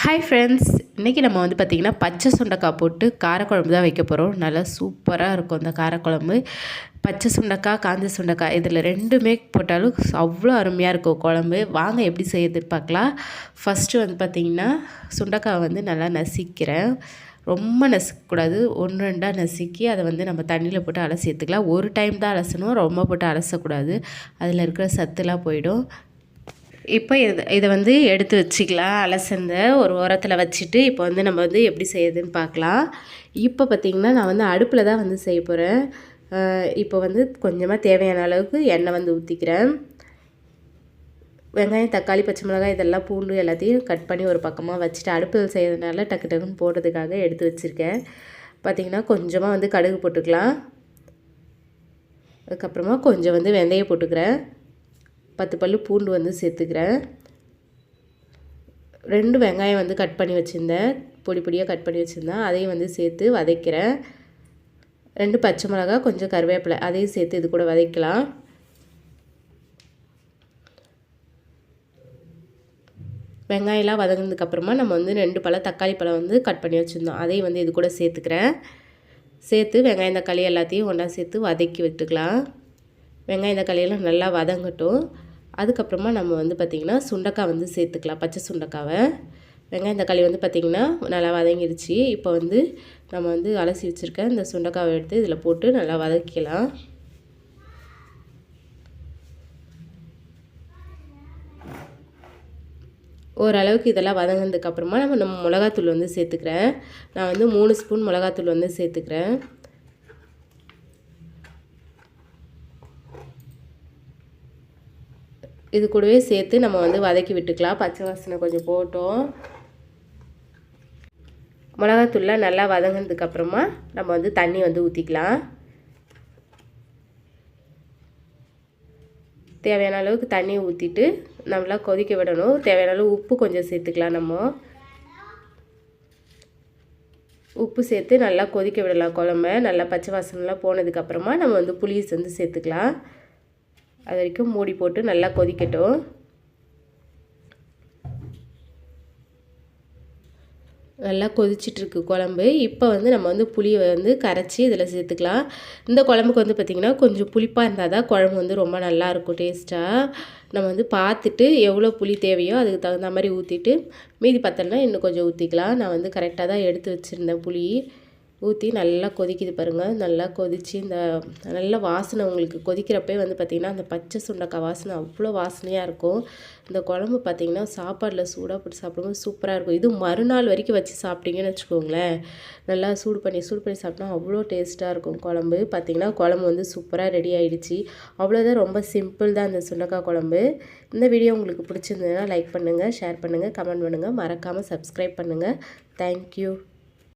Hi friends, இன்றைக்கி நம்ம வந்து பார்த்திங்கன்னா பச்சை சுண்டைக்காய் போட்டு காரக்குழம்பு தான் வைக்க போகிறோம். நல்லா சூப்பராக இருக்கும் இந்த காரக்குழம்பு. பச்சை சுண்டைக்காய், காஞ்ச சுண்டைக்காய் இதில் ரெண்டுமே போட்டாலும் அவ்வளோ அருமையாக இருக்கும் குழம்பு. வாங்க எப்படி செய்யறதுன்னு பார்க்கலாம். ஃபஸ்ட்டு வந்து பார்த்திங்கன்னா சுண்டைக்காய் வந்து நல்லா நசிக்கிறேன். ரொம்ப நசுக்கக்கூடாது, ஒன்று ரெண்டாக நசுக்கி அதை வந்து நம்ம தண்ணியில் போட்டு அலசி எடுத்துக்கலாம். ஒரு டைம் தான் அலசணும், ரொம்ப போட்டு அலசக்கூடாது. அதில் இருக்கிற சத்துலாம் போயிடும். இப்போ இதை வந்து எடுத்து வச்சுக்கலாம். அலசந்த ஒரு ஓரத்தில் வச்சுட்டு இப்போ வந்து நம்ம வந்து எப்படி செய்யுதுன்னு பார்க்கலாம். இப்போ பார்த்திங்கன்னா நான் வந்து அடுப்பில் தான் வந்து செய்ய போகிறேன். இப்போ வந்து கொஞ்சமாக தேவையான அளவுக்கு எண்ணெய் வந்து ஊற்றிக்கிறேன். வெங்காயம், தக்காளி, பச்சை மிளகாய் இதெல்லாம் பூண்டு எல்லாத்தையும் கட் பண்ணி ஒரு பக்கமாக வச்சுட்டு அடுப்பில் செய்கிறதுனால டக்கு டக்குன்னு போடுறதுக்காக எடுத்து வச்சுருக்கேன். பார்த்திங்கன்னா கொஞ்சமாக வந்து கடுகு போட்டுக்கலாம். அதுக்கப்புறமா கொஞ்சம் வந்து வெந்தயம் போட்டுக்கிறேன். 10 பல்லு பூண்டு வந்து சேர்த்துக்கிறேன். 2 வெங்காயம் வந்து கட் பண்ணி வச்சுருந்தேன், பொடி பொடியாக கட் பண்ணி வச்சுருந்தேன், அதையும் வந்து சேர்த்து வதக்கிறேன். 2 பச்சை மிளகா, கொஞ்சம் கருவேப்பிலை அதையும் சேர்த்து இது கூட வதக்கலாம். வெங்காயம்லாம் வதங்கினதுக்கப்புறமா நம்ம வந்து 2 பழம் தக்காளி பழம் வந்து கட் பண்ணி வச்சுருந்தோம், அதையும் வந்து இது கூட சேர்த்துக்கிறேன். சேர்த்து வெங்காயம் தக்காளி எல்லாத்தையும் ஒன்றா சேர்த்து வதக்கி விட்டுக்கலாம். வெங்காயம் தக்காளியெல்லாம் நல்லா வதங்கட்டும். அதுக்கப்புறமா நம்ம வந்து பார்த்திங்கன்னா சுண்டைக்காய் வந்து சேர்த்துக்கலாம். பச்சை சுண்டைக்காவை வெங்காயம் தக்காளி வந்து பார்த்திங்கன்னா நல்லா வதங்கிடுச்சு. இப்போ வந்து நம்ம வந்து அலசி வச்சுருக்க இந்த சுண்டைக்காவை எடுத்து இதில் போட்டு நல்லா வதக்கிக்கலாம். ஓரளவுக்கு இதெல்லாம் வதங்கினதுக்கப்புறமா நம்ம மிளகாத்தூள் வந்து சேர்த்துக்கிறேன். நான் வந்து 3 ஸ்பூன் மிளகாத்தூள் வந்து சேர்த்துக்கிறேன். இது கூடவே சேர்த்து நம்ம வந்து வதக்கி விட்டுக்கலாம். பச்சை வாசனை கொஞ்சம் போட்டோம். மிளகாத்தூள்லாம் நல்லா வதங்கினதுக்கப்புறமா நம்ம வந்து தண்ணி வந்து ஊற்றிக்கலாம். தேவையான அளவுக்கு தண்ணி ஊற்றிட்டு நல்லா கொதிக்க விடணும். தேவையான அளவு உப்பு கொஞ்சம் சேர்த்துக்கலாம். நம்ம உப்பு சேர்த்து நல்லா கொதிக்க விடலாம். குழம்ப நல்லா பச்சை வாசனைலாம் போனதுக்கப்புறமா நம்ம வந்து புளி வந்து சேர்த்துக்கலாம். அது வரைக்கும் மூடி போட்டு நல்லா கொதிக்கட்டும். நல்லா கொதிச்சிட்ருக்கு குழம்பு. இப்போ வந்து நம்ம வந்து புளியை வந்து கரைச்சி இதில் சேர்த்துக்கலாம். இந்த குழம்புக்கு வந்து பார்த்திங்கன்னா கொஞ்சம் புளிப்பாக இருந்தால் தான் குழம்பு வந்து ரொம்ப நல்லாயிருக்கும் டேஸ்ட்டாக. நம்ம வந்து பார்த்துட்டு எவ்வளோ புளி தேவையோ அதுக்கு தகுந்த மாதிரி ஊற்றிட்டு மீதி பத்தலைனா இன்னும் கொஞ்சம் ஊற்றிக்கலாம். நான் வந்து கரெக்டாக தான் எடுத்து வச்சுருந்தேன் புளி. ஊற்றி நல்லா கொதிக்குது பாருங்கள். நல்லா கொதித்து இந்த நல்ல வாசனை உங்களுக்கு கொதிக்கிறப்பே வந்து பார்த்திங்கன்னா அந்த பச்சை சுண்டைக்காய் வாசனை அவ்வளோ வாசனையாக இருக்கும். இந்த குழம்பு பார்த்திங்கன்னா சாப்பாடில் சூடாக போட்டு சாப்பிடும்போது சூப்பராக இருக்கும். இது மறுநாள் வரைக்கும் வச்சு சாப்பிட்டீங்கன்னு வச்சுக்கோங்களேன், நல்லா சூடு பண்ணி சாப்பிட்டா அவ்வளோ டேஸ்ட்டாக இருக்கும் குழம்பு. பார்த்திங்கன்னா குழம்பு வந்து சூப்பராக ரெடி ஆகிடுச்சு. அவ்வளோதான், ரொம்ப சிம்பிள் தான் இந்த சுண்டைக்காய் குழம்பு. இந்த வீடியோ உங்களுக்கு பிடிச்சிருந்ததுன்னா லைக் பண்ணுங்கள், ஷேர் பண்ணுங்கள், கமெண்ட் பண்ணுங்கள், மறக்காமல் சப்ஸ்கிரைப் பண்ணுங்கள். தேங்க்யூ.